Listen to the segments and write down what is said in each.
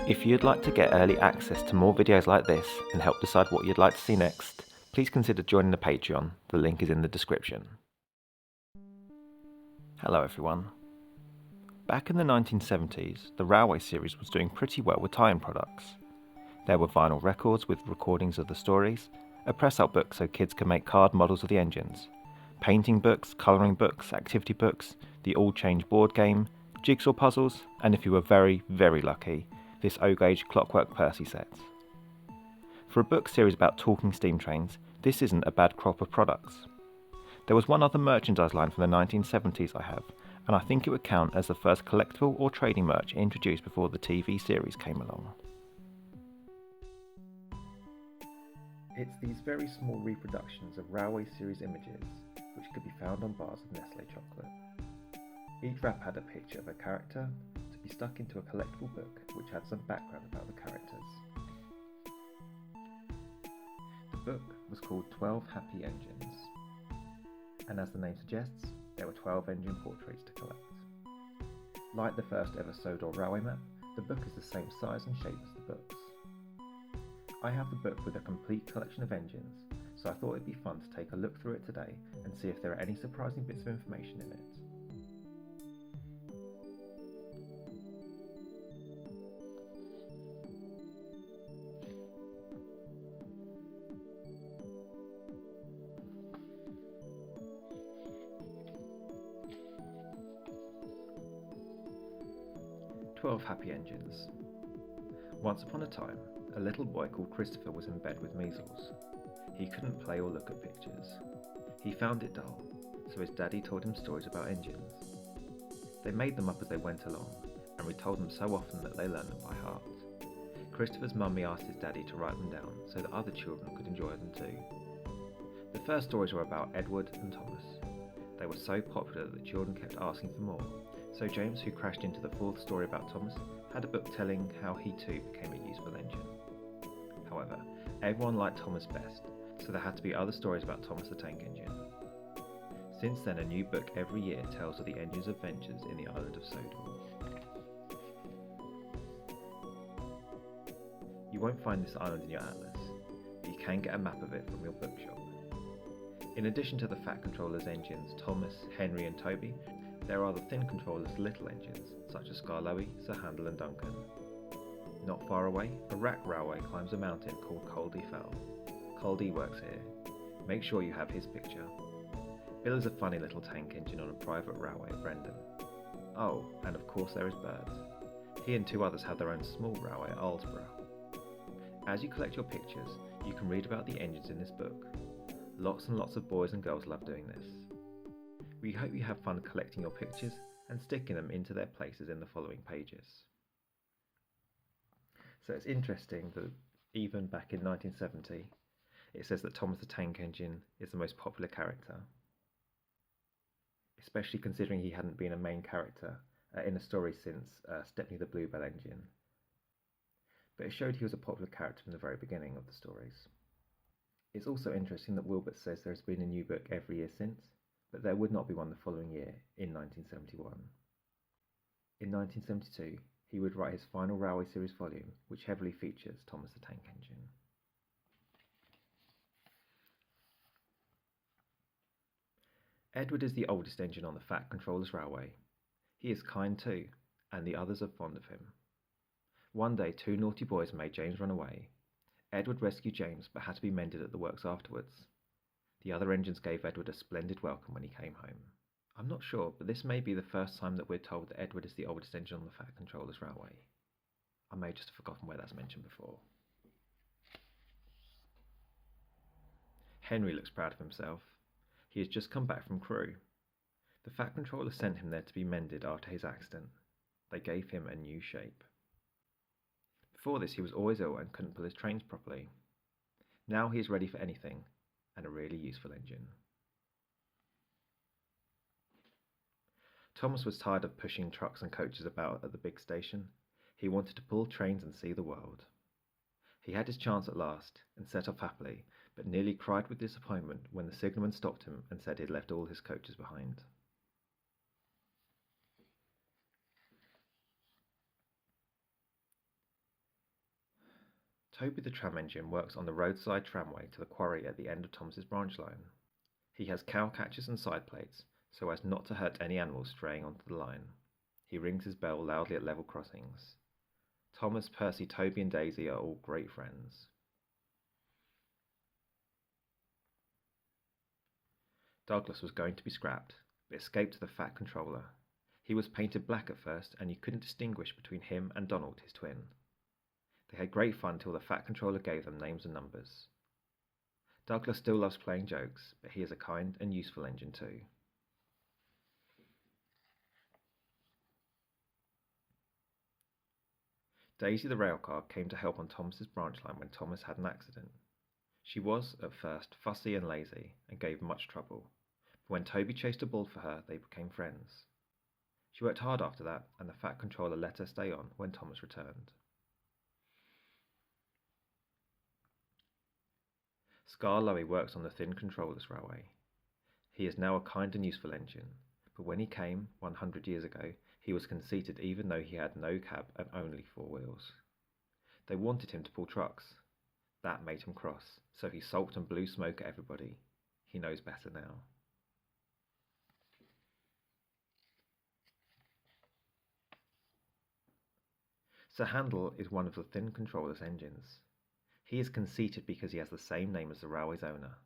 If you'd like to get early access to more videos like this and help decide what you'd like to see next, please consider joining the Patreon. The link is in the description. Hello everyone. Back in the 1970s, the Railway series was doing pretty well with tie-in products. There were vinyl records with recordings of the stories, a press-out book so kids could make card models of the engines, painting books, colouring books, activity books, the all-change board game, jigsaw puzzles, and if you were very, very lucky, this O-Gauge Clockwork Percy set. For a book series about talking steam trains, this isn't a bad crop of products. There was one other merchandise line from the 1970s I have, and I think it would count as the first collectible or trading merch introduced before the TV series came along. It's these very small reproductions of Railway series images which could be found on bars of Nestle chocolate. Each wrap had a picture of a character to be stuck into a collectible book which had some background about the characters. The book was called 12 Happy Engines, and as the name suggests, there were 12 engine portraits to collect. Like the first ever Sodor railway map, the book is the same size and shape as the books. I have the book with a complete collection of engines, so I thought it'd be fun to take a look through it today and see if there are any surprising bits of information in it. "12 Happy Engines." Once upon a time, a little boy called Christopher was in bed with measles. He couldn't play or look at pictures. He found it dull, so his daddy told him stories about engines. They made them up as they went along, and retold them so often that they learned them by heart. Christopher's mummy asked his daddy to write them down so that other children could enjoy them too. The first stories were about Edward and Thomas. They were so popular that the children kept asking for more, so James, who crashed into the fourth story about Thomas, had a book telling how he too became a useful engine. However, everyone liked Thomas best, so there had to be other stories about Thomas the Tank Engine. Since then, a new book every year tells of the engine's adventures in the island of Sodor. You won't find this island in your atlas, but you can get a map of it from your bookshop. In addition to the Fat Controller's engines Thomas, Henry and Toby, there are the Thin Controller's little engines, such as Skarloey, Sir Handel and Duncan. Not far away, a rack railway climbs a mountain called Coldy Fell. Coldy works here. Make sure you have his picture. Bill is a funny little tank engine on a private railway at Brendan. Oh, and of course there is Bert. He and two others have their own small railway at Alsborough. As you collect your pictures, you can read about the engines in this book. Lots and lots of boys and girls love doing this. We hope you have fun collecting your pictures and sticking them into their places in the following pages. So it's interesting that even back in 1970, it says that Thomas the Tank Engine is the most popular character, especially considering he hadn't been a main character in a story since Stepney the Bluebell Engine. But it showed he was a popular character from the very beginning of the stories. It's also interesting that Wilbert says there has been a new book every year since, but there would not be one the following year, in 1971. In 1972, he would write his final Railway series volume, which heavily features Thomas the Tank Engine. Edward is the oldest engine on the Fat Controller's railway. He is kind too, and the others are fond of him. One day, two naughty boys made James run away. Edward rescued James, but had to be mended at the works afterwards. The other engines gave Edward a splendid welcome when he came home. I'm not sure, but this may be the first time that we're told that Edward is the oldest engine on the Fat Controller's railway. I may just have forgotten where that's mentioned before. Henry looks proud of himself. He has just come back from Crewe. The Fat Controller sent him there to be mended after his accident. They gave him a new shape. Before this, he was always ill and couldn't pull his trains properly. Now he is ready for anything, and a really useful engine. Thomas was tired of pushing trucks and coaches about at the big station. He wanted to pull trains and see the world. He had his chance at last, and set off happily, but nearly cried with disappointment when the signalman stopped him and said he'd left all his coaches behind. Toby the tram engine works on the roadside tramway to the quarry at the end of Thomas's branch line. He has cow catchers and side plates so as not to hurt any animals straying onto the line. He rings his bell loudly at level crossings. Thomas, Percy, Toby and Daisy are all great friends. Douglas was going to be scrapped, but escaped to the Fat Controller. He was painted black at first, and you couldn't distinguish between him and Donald, his twin. They had great fun till the Fat Controller gave them names and numbers. Douglas still loves playing jokes, but he is a kind and useful engine too. Daisy the railcar came to help on Thomas's branch line when Thomas had an accident. She was, at first, fussy and lazy, and gave much trouble, but when Toby chased a ball for her, they became friends. She worked hard after that, and the Fat Controller let her stay on when Thomas returned. Scar Lowy works on the Thin Controller's Railway. He is now a kind and useful engine, but when he came, 100 years ago, he was conceited even though he had no cab and only 4 wheels. They wanted him to pull trucks. That made him cross, so he sulked and blew smoke at everybody. He knows better now. Sir Handel is one of the Thin Controller's engines. He is conceited because he has the same name as the railway's owner.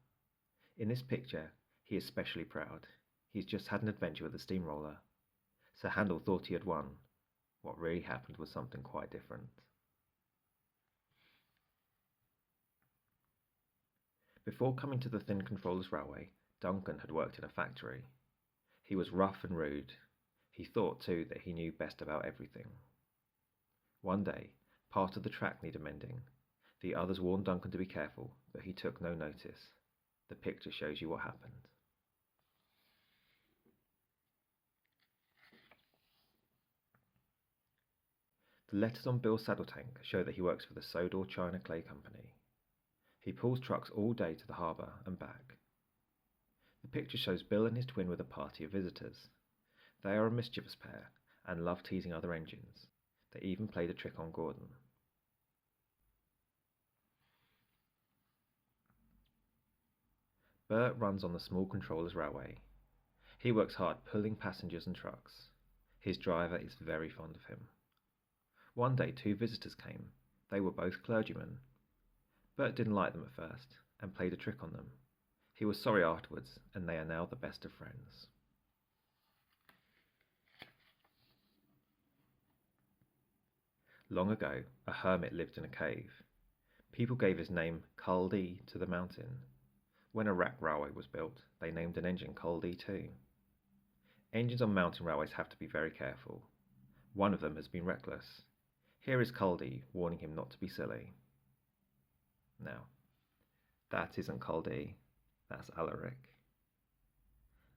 In this picture, he is specially proud. He's just had an adventure with a steamroller. Sir Handel thought he had won. What really happened was something quite different. Before coming to the Thin Controller's Railway, Duncan had worked in a factory. He was rough and rude. He thought, too, that he knew best about everything. One day, part of the track needed mending. The others warned Duncan to be careful, but he took no notice. The picture shows you what happened. The letters on Bill's saddle tank show that he works for the Sodor China Clay Company. He pulls trucks all day to the harbour and back. The picture shows Bill and his twin with a party of visitors. They are a mischievous pair and love teasing other engines. They even played a trick on Gordon. Bert runs on the Small Controller's Railway. He works hard pulling passengers and trucks. His driver is very fond of him. One day 2 visitors came. They were both clergymen. Bert didn't like them at first and played a trick on them. He was sorry afterwards, and they are now the best of friends. Long ago, a hermit lived in a cave. People gave his name Culdee to the mountain. When a rack railway was built, they named an engine Culdee too. Engines on mountain railways have to be very careful. One of them has been reckless. Here is Culdee warning him not to be silly. Now, that isn't Culdee, that's Alaric.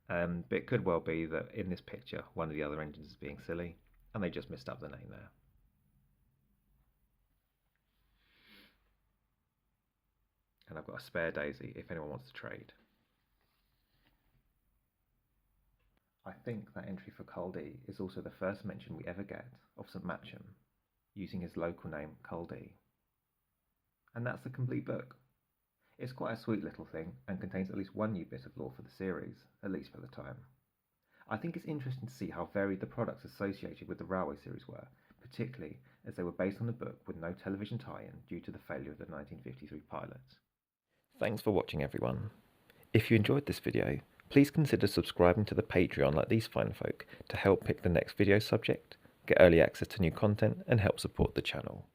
But it could well be that in this picture one of the other engines is being silly, and they just missed up the name there. And I've got a spare Daisy if anyone wants to trade. I think that entry for Culdee is also the first mention we ever get of St Matcham, using his local name Culdee. And that's the complete book. It's quite a sweet little thing and contains at least one new bit of lore for the series, at least for the time. I think it's interesting to see how varied the products associated with the Railway series were, particularly as they were based on a book with no television tie-in due to the failure of the 1953 pilot. Thanks for watching everyone. If you enjoyed this video, please consider subscribing to the Patreon like these fine folk to help pick the next video subject, get early access to new content and help support the channel.